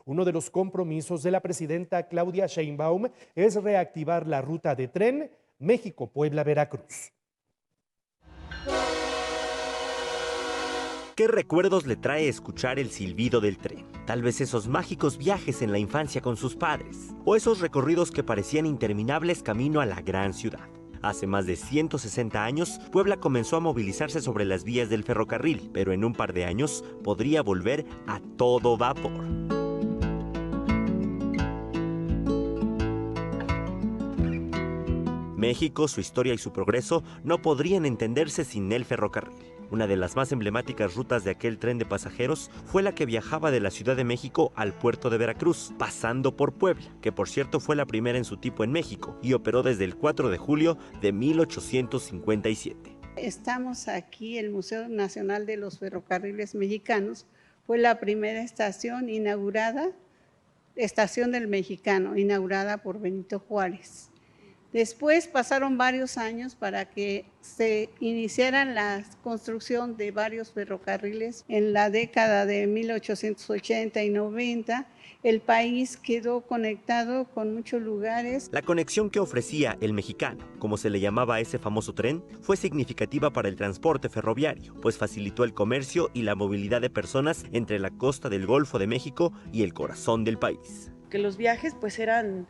Uno de los compromisos de la presidenta Claudia Sheinbaum es reactivar la ruta de tren México-Puebla-Veracruz. ¿Qué recuerdos le trae escuchar el silbido del tren? Tal vez esos mágicos viajes en la infancia con sus padres, o esos recorridos que parecían interminables camino a la gran ciudad. Hace más de 160 años, Puebla comenzó a movilizarse sobre las vías del ferrocarril, pero en un par de años podría volver a todo vapor. México, su historia y su progreso no podrían entenderse sin el ferrocarril. Una de las más emblemáticas rutas de aquel tren de pasajeros fue la que viajaba de la Ciudad de México al puerto de Veracruz, pasando por Puebla, que por cierto fue la primera en su tipo en México y operó desde el 4 de julio de 1857. Estamos aquí, el Museo Nacional de los Ferrocarriles Mexicanos, fue la primera estación inaugurada, Estación del Mexicano, inaugurada por Benito Juárez. Después pasaron varios años para que se iniciara la construcción de varios ferrocarriles. En la década de 1880 y 90, el país quedó conectado con muchos lugares. La conexión que ofrecía el Mexicano, como se le llamaba a ese famoso tren, fue significativa para el transporte ferroviario, pues facilitó el comercio y la movilidad de personas entre la costa del Golfo de México y el corazón del país. Que los viajes pues eran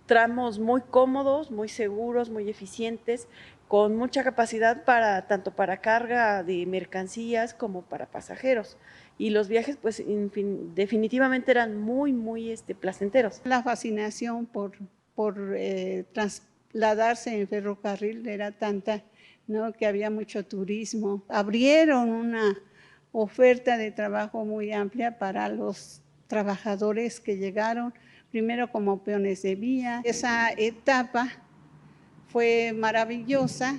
tramos muy cómodos, muy seguros, muy eficientes, con mucha capacidad tanto para carga de mercancías como para pasajeros. Y los viajes pues definitivamente eran muy placenteros. La fascinación por trasladarse en ferrocarril era tanta, ¿no?, que había mucho turismo. Abrieron una oferta de trabajo muy amplia para los trabajadores que llegaron primero como peones de vía. Esa etapa fue maravillosa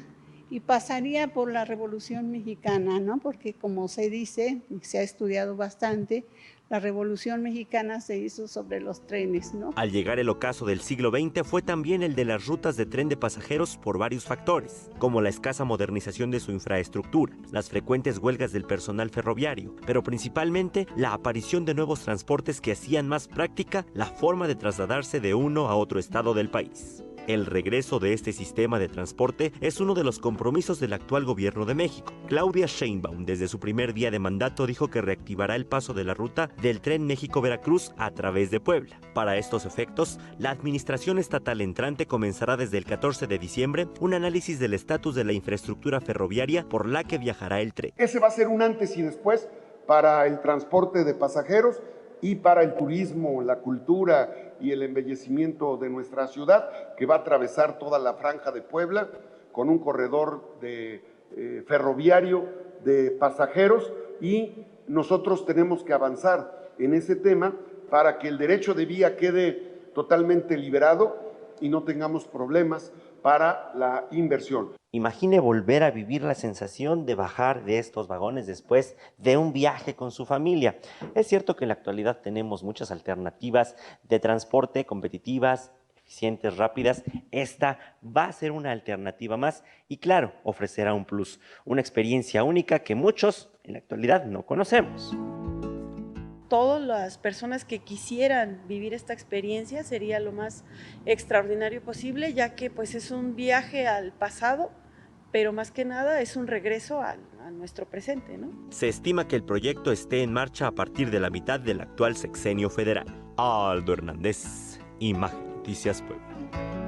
y pasaría por la Revolución Mexicana, ¿no? Porque como se dice, y se ha estudiado bastante, la Revolución Mexicana se hizo sobre los trenes, ¿no? Al llegar el ocaso del siglo XX fue también el de las rutas de tren de pasajeros por varios factores, como la escasa modernización de su infraestructura, las frecuentes huelgas del personal ferroviario, pero principalmente la aparición de nuevos transportes que hacían más práctica la forma de trasladarse de uno a otro estado del país. El regreso de este sistema de transporte es uno de los compromisos del actual gobierno de México. Claudia Sheinbaum, desde su primer día de mandato, dijo que reactivará el paso de la ruta del tren México-Veracruz a través de Puebla. Para estos efectos, la administración estatal entrante comenzará desde el 14 de diciembre un análisis del estatus de la infraestructura ferroviaria por la que viajará el tren. Ese va a ser un antes y después para el transporte de pasajeros y para el turismo, la cultura y el embellecimiento de nuestra ciudad, que va a atravesar toda la franja de Puebla con un corredor ferroviario de pasajeros, y nosotros tenemos que avanzar en ese tema para que el derecho de vía quede totalmente liberado y no tengamos problemas para la inversión. Imagine volver a vivir la sensación de bajar de estos vagones después de un viaje con su familia. Es cierto que en la actualidad tenemos muchas alternativas de transporte competitivas, eficientes, rápidas. Esta va a ser una alternativa más y, claro, ofrecerá un plus, una experiencia única que muchos en la actualidad no conocemos. Todas las personas que quisieran vivir esta experiencia sería lo más extraordinario posible, ya que pues es un viaje al pasado, pero más que nada es un regreso a nuestro presente, ¿no? Se estima que el proyecto esté en marcha a partir de la mitad del actual sexenio federal. Aldo Hernández, Imagen Noticias Puebla.